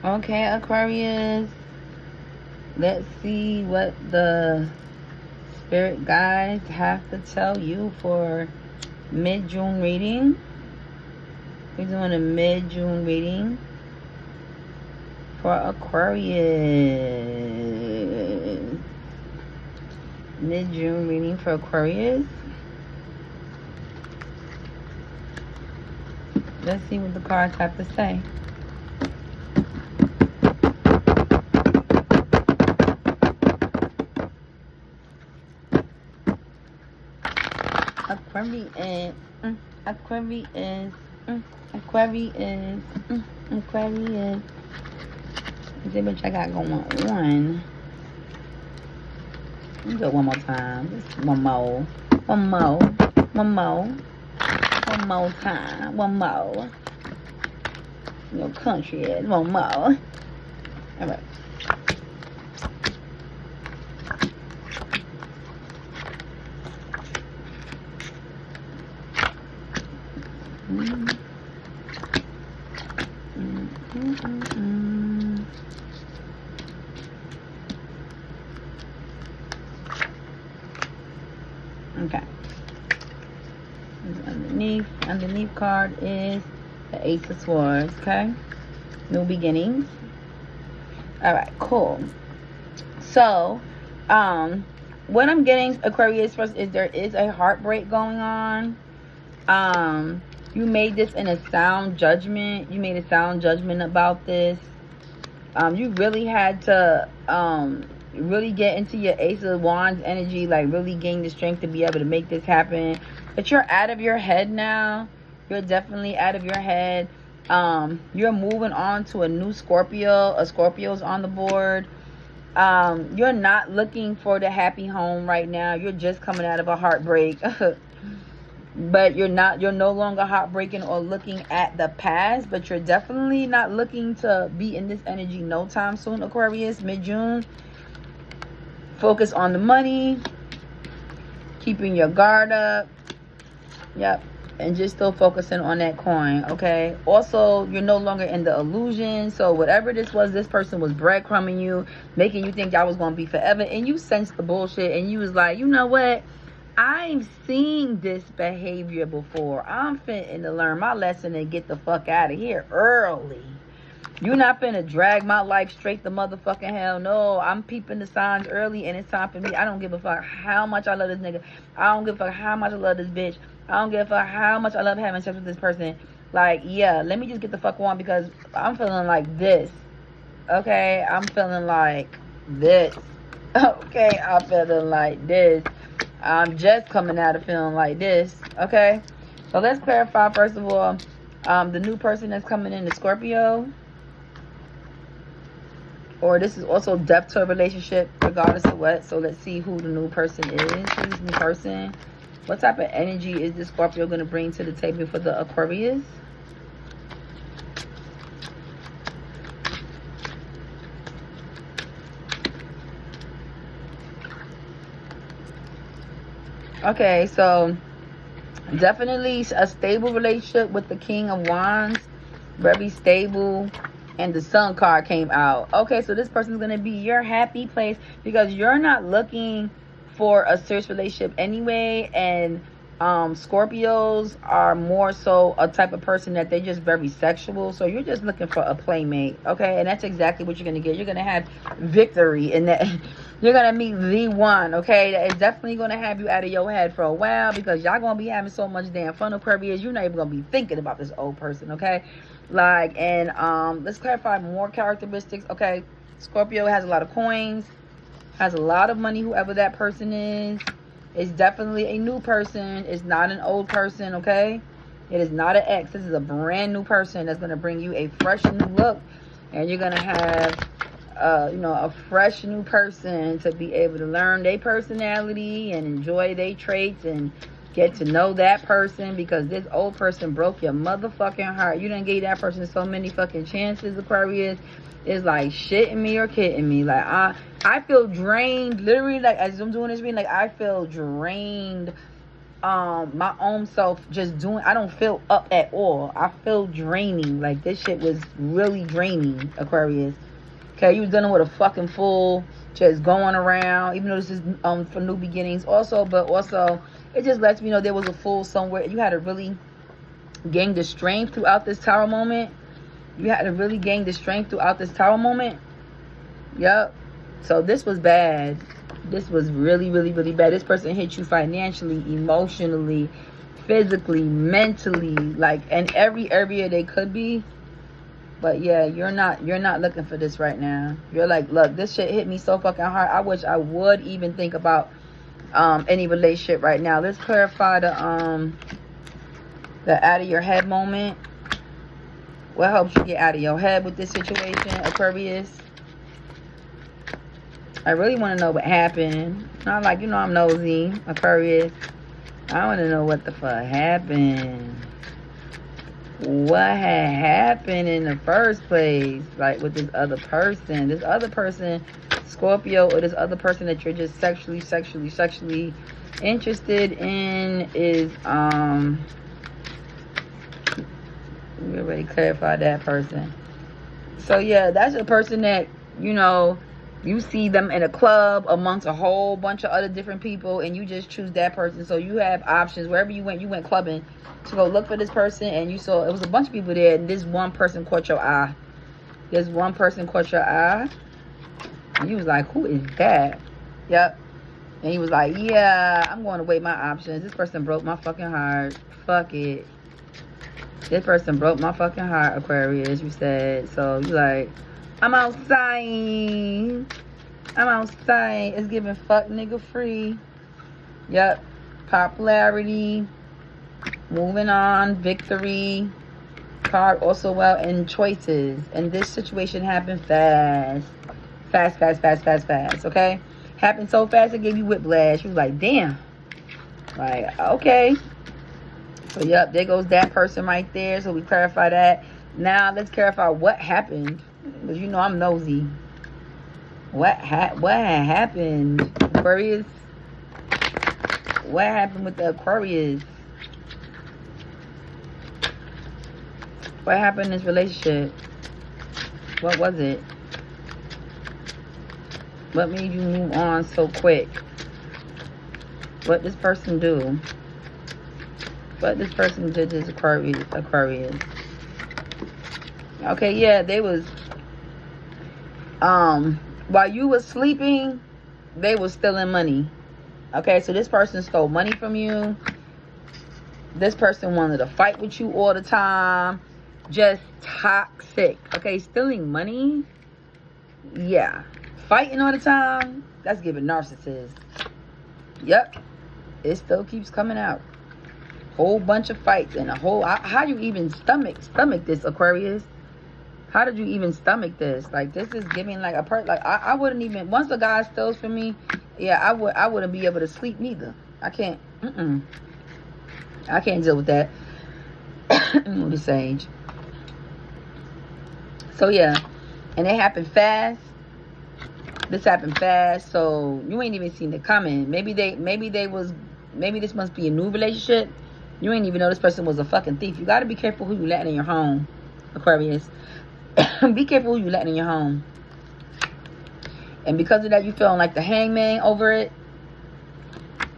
Okay, Aquarius. Let's see what the spirit guides have to tell you for mid-June reading. We're doing a mid-June reading for Aquarius. Mid-June reading for Aquarius. Let's see what the cards have to say. Aquarius, Aquarius, Aquarius, Aquarius. Let's see what I got going on. Let me go one more time. Just one more. One more. One more. One more time. One more. Your country is one more. All right. Okay. Underneath card is the Ace of Swords. Okay. New beginnings. All right. Cool. So, what I'm getting, Aquarius, first is there is a heartbreak going on. You made this in a sound judgment. You made a sound judgment about this. You really had to really get into your Ace of Wands energy, like really gain the strength to be able to make this happen. But you're out of your head now. You're definitely out of your head. You're moving on to a new Scorpio. A Scorpio's on the board. You're not looking for the happy home right now. You're just coming out of a heartbreak. But you're no longer heartbreaking or looking at the past, but you're definitely not looking to be in this energy no time soon, Aquarius, mid-June. Focus on the money, keeping your guard up. Yep. And just still focusing on that coin, okay? Also, you're no longer in the illusion. So whatever this was, this person was breadcrumbing you, making you think y'all was going to be forever. And you sensed the bullshit. And you was like, you know what? I've seen this behavior before. I'm finna to learn my lesson and get the fuck out of here early. You're not finna drag my life straight to motherfucking hell. No, I'm peeping the signs early and it's time for me. I don't give a fuck how much I love this nigga. I don't give a fuck how much I love this bitch. I don't give a fuck how much I love having sex with this person. Like, yeah, let me just get the fuck on because I'm feeling like this. Okay? I'm feeling like this. Okay? I'm feeling like this. I'm just coming out of feeling like this. Okay? So let's clarify, first of all, the new person that's coming in, the Scorpio. Or this is also depth to a relationship, regardless of what. So let's see who the new person is. Who's the new person? What type of energy is the Scorpio going to bring to the table for the Aquarius? Okay, so definitely a stable relationship with the King of Wands. Very stable. And the Sun card came out. Okay, so this person's going to be your happy place because you're not looking for a serious relationship anyway. And Scorpios are more so a type of person that they're just very sexual. So you're just looking for a playmate. Okay, and that's exactly what you're going to get. You're going to have victory in that. You're going to meet the one. Okay, that is definitely going to have you out of your head for a while because y'all going to be having so much damn fun, Aquarius. You're not even going to be thinking about this old person. Okay. Like, and let's clarify more characteristics. Okay, Scorpio has a lot of coins, has a lot of money, whoever that person is. It's definitely a new person. It's not an old person, okay? It is not an ex. This is a brand new person that's going to bring you a fresh new look. And you're going to have, a fresh new person to be able to learn their personality and enjoy their traits and get to know that person because this old person broke your motherfucking heart. You done gave that person so many fucking chances, Aquarius. It's like shitting me or kidding me. Like, I feel drained. Literally, like, as I'm doing this reading, like, I feel drained my own self just doing, I don't feel up at all. I feel draining. Like, this shit was really draining, Aquarius. Okay, you was dealing with a fucking fool just going around, even though this is for new beginnings also, but also it just lets me know there was a fool somewhere. You had to really gain the strength throughout this tower moment. You had to really gain the strength throughout this tower moment. Yep. So this was bad. This was really, really, really bad. This person hit you financially, emotionally, physically, mentally, like in every area they could be. But yeah, you're not looking for this right now. You're like, look, this shit hit me so fucking hard. I wish I would even think about any relationship right now. Let's clarify the out of your head moment. What helps you get out of your head with this situation, Aquarius? I really want to know what happened. Not like, you know, I'm nosy, Aquarius. I want to know what the fuck happened. What had happened in the first place? Like, with this other person. This other person, Scorpio, or this other person that you're just sexually interested in is, we already clarified that person. So, yeah, that's a person that, you know, you see them in a club amongst a whole bunch of other different people, and you just choose that person. So you have options. Wherever you went clubbing to go look for this person, and you saw it was a bunch of people there, and this one person caught your eye. This one person caught your eye. And you was like, who is that? Yep. And he was like, yeah, I'm going to weigh my options. This person broke my fucking heart. Fuck it. This person broke my fucking heart, Aquarius, you said. So you like, I'm outside. I'm outside. It's giving fuck nigga free. Yep. Popularity. Moving on. Victory. Card also well in choices. And this situation happened fast. Fast. Okay? Happened so fast it gave you whiplash. You was like, damn. Like, okay. So, yep. There goes that person right there. So, we clarify that. Now, let's clarify what happened. Because you know I'm nosy. What had happened, Aquarius? What happened with the Aquarius? What happened in this relationship? What was it? What made you move on so quick? What this person do? What this person did to this Aquarius? Okay, yeah, they was while you was sleeping, they was stealing money. Okay, so this person stole money from you. This person wanted to fight with you all the time. Just toxic. Okay, stealing money. Yeah. Fighting all the time. That's giving narcissist. Yep. It still keeps coming out. Whole bunch of fights and a whole... How do you even stomach this, Aquarius? How did you even stomach this? Like, this is giving like a like I wouldn't even, once a guy steals from me, yeah, I wouldn't be able to sleep neither. I can't. I can't deal with that. With the sage. So yeah, and it happened fast. This happened fast, so you ain't even seen it coming. Maybe this must be a new relationship. You ain't even know this person was a fucking thief. You gotta be careful who you letting in your home, Aquarius. Be careful who you letting in your home. And because of that, you feeling like the hangman over it.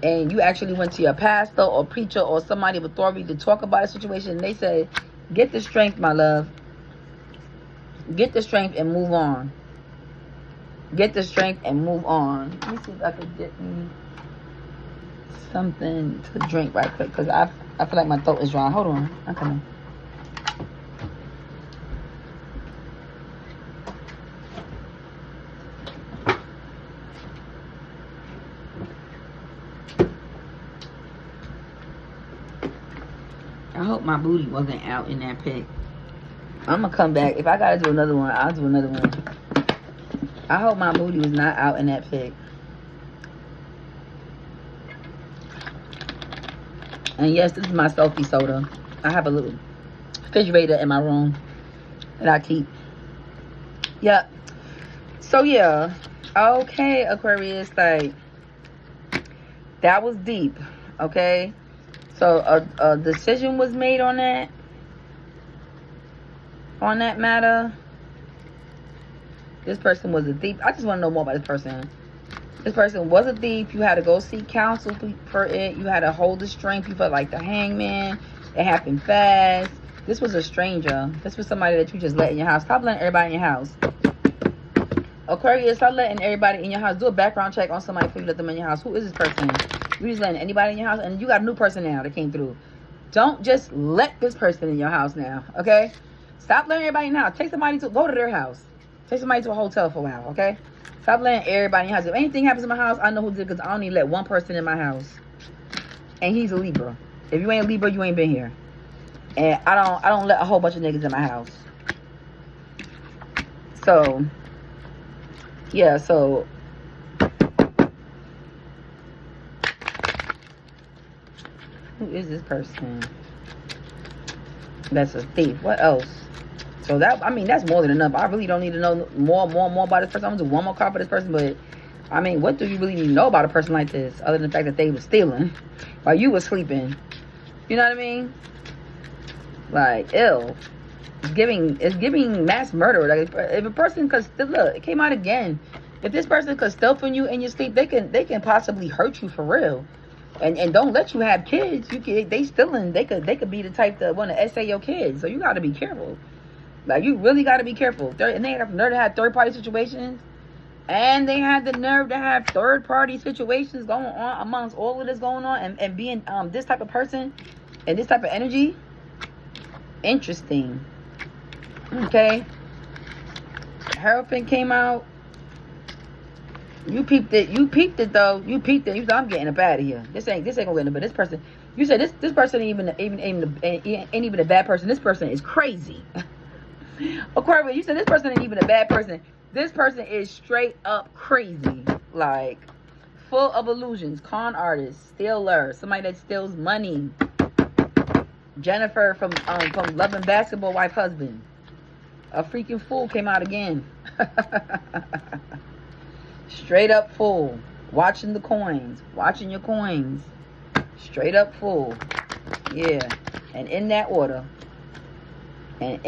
And you actually went to your pastor or preacher or somebody of authority to talk about a situation. And they said, get the strength, my love. Get the strength and move on. Get the strength and move on. Let me see if I could get me something to drink right quick. Because I feel like my throat is dry. Hold on. I'm coming. I hope my booty wasn't out in that pic. I'm going to come back. If I got to do another one, I'll do another one. I hope my booty was not out in that pic. And yes, this is my selfie soda. I have a little refrigerator in my room that I keep. Yep. So, yeah. Okay, Aquarius. Like, that was deep. Okay? So a decision was made on that matter. This person was a thief. I just want to know more about this person. This person was a thief. You had to go seek counsel for it. You had to hold the strength. You felt like the hangman. It happened fast. This was a stranger. This was somebody that you just let in your house. Stop letting everybody in your house. Aquarius, stop letting everybody in your house. Do a background check on somebody before you let them in your house. Who is this person? You just letting anybody in your house, and you got a new person now that came through. Don't just let this person in your house now, okay? Stop letting everybody in the house. Take somebody to go to their house. Take somebody to a hotel for a while, okay? Stop letting everybody in your house. If anything happens in my house, I know who did, because I only let one person in my house, and he's a Libra. If you ain't a Libra, you ain't been here. And I don't let a whole bunch of niggas in my house. So yeah, so who is this person? That's a thief. What else? So that, I mean, that's more than enough. I really don't need to know more about this person. I'm gonna do one more card for this person, but I mean, what do you really need to know about a person like this, other than the fact that they were stealing while you were sleeping? You know what I mean? Like, ill. It's giving mass murder. Like, if a person could still, look, it came out again. If this person could steal from you in your sleep, they can possibly hurt you for real. And don't let you have kids. They stealing. They could be the type that want to essay your kids. So you got to be careful. Like, you really got to be careful. And they have the nerve to have third-party situations. And they had the nerve to have third-party situations going on amongst all of this going on. And being this type of person and this type of energy. Interesting. Okay. Hierophant came out. You peeped it though. You peeped it. You thought, I'm getting up out of here. This ain't gonna get but this person, you said this person ain't even a bad person. This person is crazy. Aquarius, you said this person ain't even a bad person. This person is straight up crazy. Like, full of illusions. Con artist, stealer, somebody that steals money. Jennifer from Love and Basketball Wife Husband. A freaking fool came out again. Straight up fool. Watching the coins. Watching your coins. Straight up fool. Yeah. And in that order. Yep.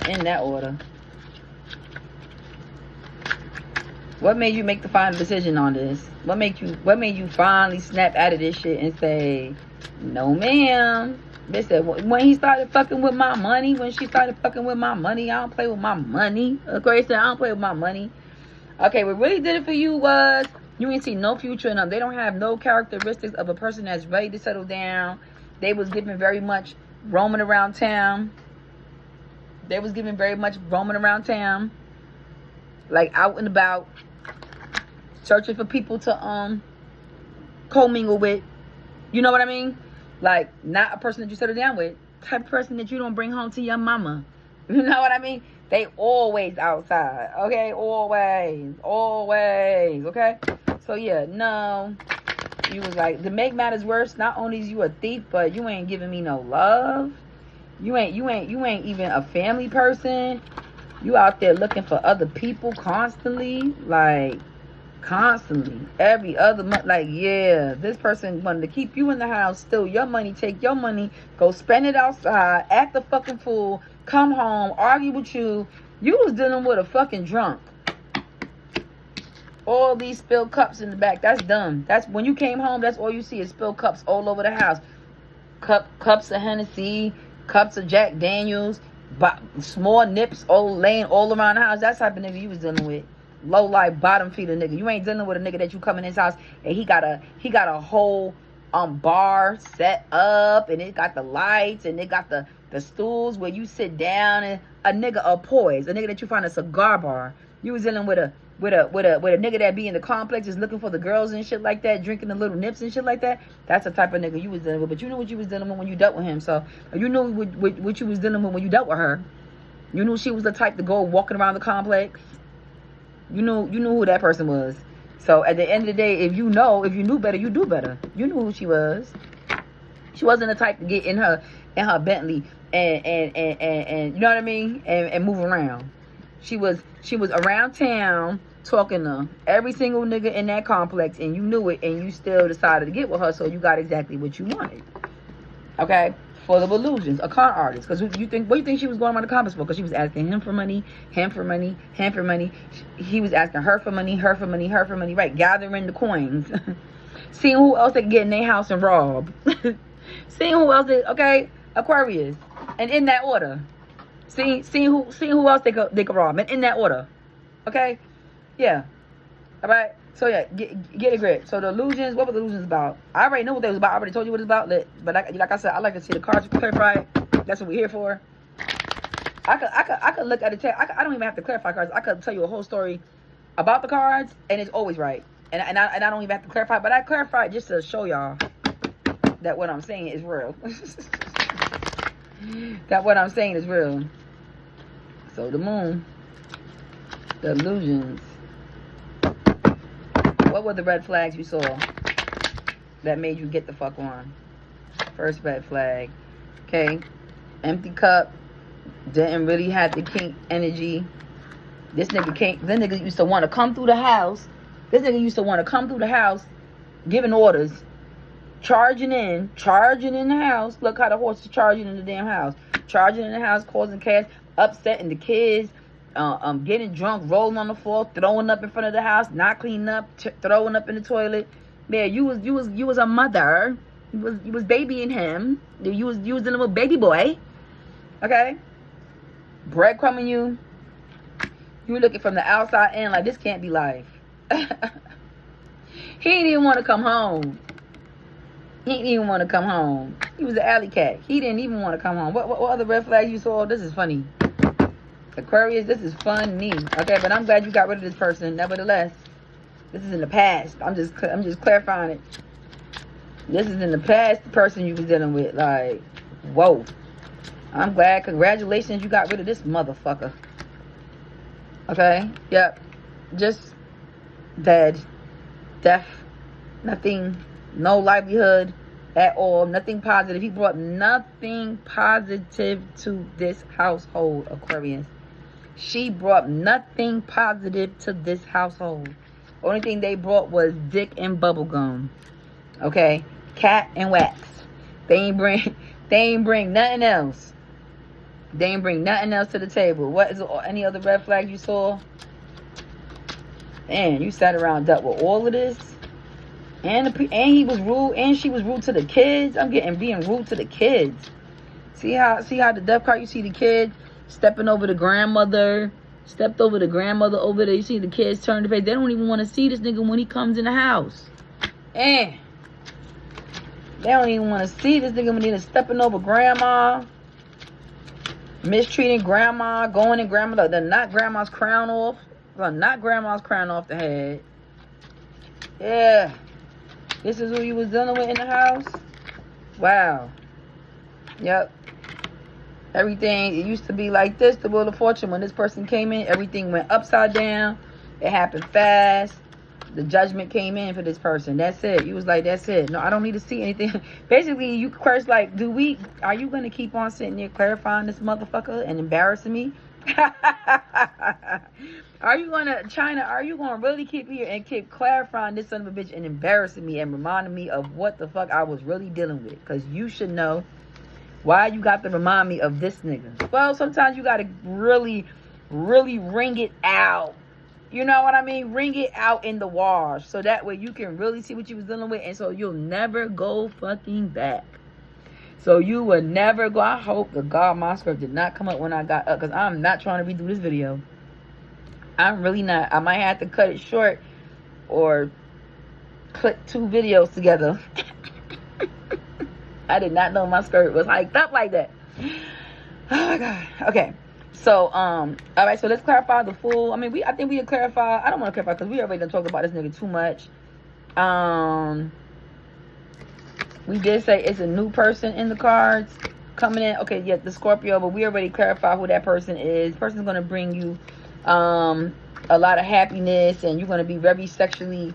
In that order. What made you make the final decision on this? What made you finally snap out of this shit and say, no ma'am? They said, when he started fucking with my money, when she started fucking with my money, I don't play with my money. Aquarius said, I don't play with my money. Okay, what really did it for you was, you ain't see no future in them. They don't have no characteristics of a person that's ready to settle down. They was giving very much roaming around town. Like, out and about, searching for people to commingle with. You know what I mean? Like, not a person that you settle down with. Type of person that you don't bring home to your mama. You know what I mean? They always outside. Okay? Always. Okay? So, yeah, no. You was like, to make matters worse, not only is you a thief, but you ain't giving me no love. You ain't even a family person. You out there looking for other people constantly. Like, constantly. Every other month. Like, yeah, this person wanted to keep you in the house, steal your money, take your money, go spend it outside, act a fucking fool, come home, argue with you. You was dealing with a fucking drunk. All these spilled cups in the back. That's dumb. That's when you came home, that's all you see is spilled cups all over the house. Cups of Hennessy, cups of Jack Daniels, small nips laying all around the house. That's the type of nigga you was dealing with. Low life, bottom feeder nigga. You ain't dealing with a nigga that you come in his house and he got a whole bar set up, and it got the lights, and it got the stools where you sit down, and a nigga a poise, a nigga that you find a cigar bar. You was dealing with a nigga that be in the complex just looking for the girls and shit like that, drinking the little nips and shit like that. That's the type of nigga you was dealing with. But you knew what you was dealing with when you dealt with him. So you knew what you was dealing with when you dealt with her. You knew she was the type to go walking around the complex. You knew who that person was. So at the end of the day, if you knew better, you do better. You knew who she was. She wasn't the type to get in her Bentley and you know what I mean, and move around. She was around town talking to every single nigga in that complex, and you knew it, and you still decided to get with her, so you got exactly what you wanted. Okay? Full of illusions. A con artist. Because what do you think she was going around the complex for? Because she was asking him for money, him for money, him for money. He was asking her for money, her for money, her for money. Right? Gathering the coins. Seeing who else they could get in their house and rob. Seeing who else they, okay? Aquarius. And in that order. Seeing who else they could rob. And in that order. Okay? Yeah. All right? So, yeah, get a grip. So, the illusions, what were the illusions about? I already know what they was about. I already told you what it's about. But like I said, I like to see the cards clarified. That's what we're here for. I could look at the text. I don't even have to clarify cards. I could tell you a whole story about the cards, and it's always right. And I don't even have to clarify. But I clarified just to show y'all that what I'm saying is real. That what I'm saying is real. So, the moon. The illusions. What were the red flags you saw that made you get the fuck on? First red flag. Okay. Empty cup. Didn't really have the kink energy. This nigga used to want to come through the house. Giving orders. Charging in the house. Look how the horse is charging in the damn house. Charging in the house, causing chaos, upsetting the kids. Getting drunk, rolling on the floor, throwing up in front of the house, not cleaning up, throwing up in the toilet. Man, you was a mother. You was babying him. You was the little baby boy. Okay? Breadcrumbing you. You were looking from the outside in like this can't be life. He didn't even want to come home. He was an alley cat. He didn't even want to come home. What other red flags you saw? This is funny. Aquarius, this is funny. Okay, but I'm glad you got rid of this person. Nevertheless, this is in the past. I'm just clarifying it. This is in the past, the person you was dealing with. Like, whoa. I'm glad. Congratulations, you got rid of this motherfucker. Okay? Yep. Just dead. Death. Nothing. No livelihood at all. Nothing positive. He brought nothing positive to this household, Aquarius. She brought nothing positive to this household. Only thing they brought was dick and bubblegum. Okay? Cat and wax. They ain't bring nothing else. They ain't bring nothing else to the table. What is any other red flag you saw? Man, you sat around dealt with all of this. And he was rude, and she was rude to the kids. I'm being rude to the kids. See how the death card, you see the kids stepping over the grandmother, stepped over the grandmother over there. You see the kids turn their face. They don't even want to see this nigga when he comes in the house. And they don't even want to see this nigga when he's stepping over grandma, mistreating grandma, going in grandma, the not grandma's crown off. Well, not grandma's crown off the head. Yeah. This is who you was dealing with in the house? Wow. Yep. Everything, it used to be like this, the Wheel of Fortune. When this person came in, everything went upside down. It happened fast. The judgment came in for this person. That's it. You was like, that's it. No, I don't need to see anything. Basically, you curse like, are you going to keep on sitting there clarifying this motherfucker and embarrassing me? Are you going to really keep here and keep clarifying this son of a bitch and embarrassing me and reminding me of what the fuck I was really dealing with? Because you should know why you got to remind me of this nigga. Well, sometimes you got to really, really ring it out. You know what I mean? Ring it out in the wash. So that way you can really see what you was dealing with. And so you'll never go fucking back. So you will never go. I hope the God my script did not come up when I got up. Because I'm not trying to redo this video. I'm really not. I might have to cut it short. Or clip 2 videos together. I did not know my skirt was hiked up like that. Oh my God. Okay. So, all right. So let's clarify the full. I mean, I think we can clarify. I don't want to clarify because we already done talked about this nigga too much. We did say it's a new person in the cards coming in. Okay, yeah, the Scorpio, but we already clarified who that person is. The person's gonna bring you a lot of happiness, and you're gonna be very sexually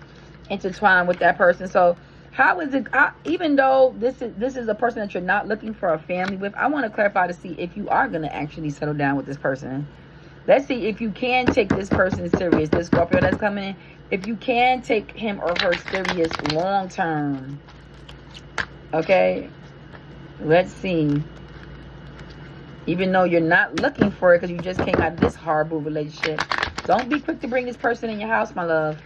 intertwined with that person. So how is it, even though this is a person that you're not looking for a family with, I want to clarify to see if you are going to actually settle down with this person. Let's see if you can take this person serious. This Scorpio that's coming in. If you can take him or her serious long term. Okay. Let's see. Even though you're not looking for it because you just came out of this horrible relationship. Don't be quick to bring this person in your house, my love.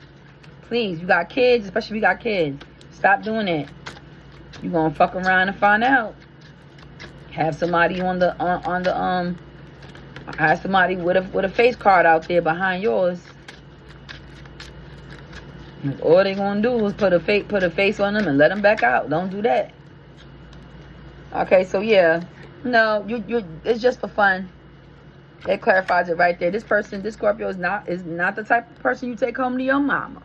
Please, you got kids, especially if you got kids. Stop doing it. You're going to fuck around and find out. Have somebody have somebody with a face card out there behind yours. And all they going to do is put a face on them and let them back out. Don't do that. Okay, so yeah. No, it's just for fun. It clarifies it right there. This Scorpio is not the type of person you take home to your mama.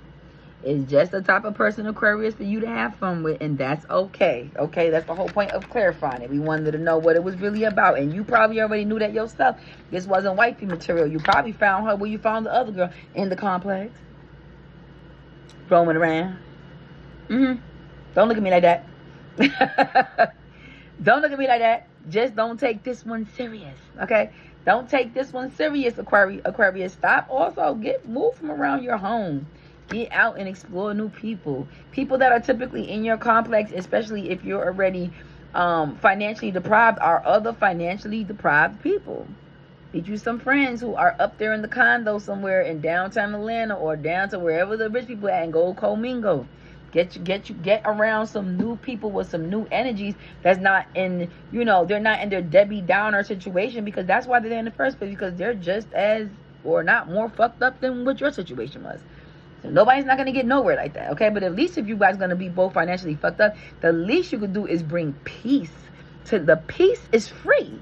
It's just the type of person, Aquarius, for you to have fun with, and that's okay. Okay, that's the whole point of clarifying it. We wanted to know what it was really about, and you probably already knew that yourself. This wasn't wifey material. You probably found her where you found the other girl, in the complex, roaming around. Don't look at me like that. Don't look at me like that. Just don't take this one serious, okay? Don't take this one serious, Aquarius. Stop. Also, move from around your home. Get out and explore new people. People that are typically in your complex, especially if you're already financially deprived, are other financially deprived people. Get you some friends who are up there in the condo somewhere in downtown Atlanta or down to wherever the rich people at and go commingle. Get around some new people with some new energies that's not in, they're not in their Debbie Downer situation, because that's why they're there in the first place, because they're just as or not more fucked up than what your situation was. So nobody's not going to get nowhere like that, okay? But at least if you guys going to be both financially fucked up, the least you could do is bring peace. The peace is free.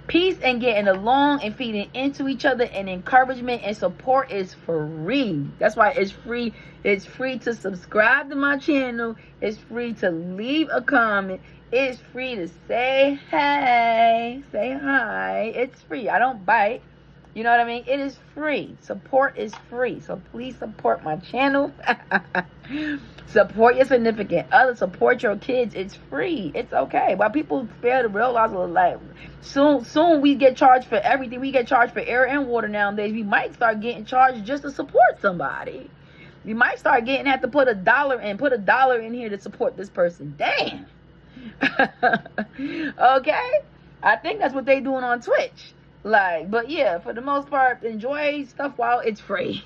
Peace and getting along and feeding into each other and encouragement and support is free. That's why it's free. It's free to subscribe to my channel. It's free to leave a comment. It's free to say hey, say hi. It's free. I don't bite. You know what I mean? It is free. Support is free. So please support my channel. Support your significant other. Support your kids. It's free. It's okay. While people fail to realize, like, soon we get charged for everything. We get charged for air and water nowadays. We might start getting charged just to support somebody. We might start have to put $1 in here to support this person. Damn. Okay? I think that's what they doing on Twitch. But yeah, for the most part, enjoy stuff while it's free.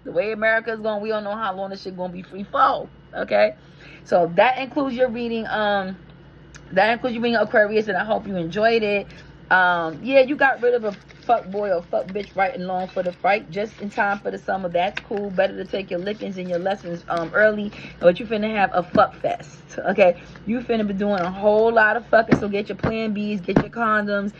The way America's going, we don't know how long this shit gonna be free for. Okay, so that includes your reading. Aquarius, and I hope you enjoyed it. Yeah, you got rid of a fuck boy or fuck bitch right and long for the fight, just in time for the summer. That's cool. Better to take your lickings and your lessons early, but you finna have a fuck fest. Okay, you finna be doing a whole lot of fucking. So get your plan B's, get your condoms.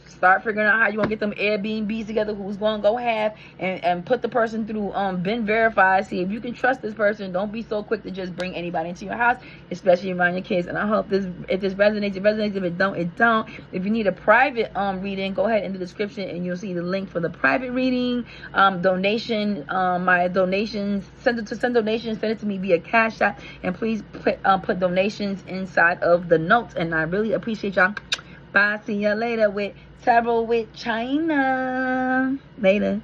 Start figuring out how you want to get them Airbnbs together, who's going to go have, and put the person through been verified. See if you can trust this person. Don't be so quick to just bring anybody into your house, especially around your kids. And I hope if this resonates, it resonates. If it don't, it don't. If you need a private reading, go ahead in the description and you'll see the link for the private reading. Donation, my donations, send it to me via Cash App, and please put donations inside of the notes, and I really appreciate y'all. Bye. See ya later with Tarot with China. Later.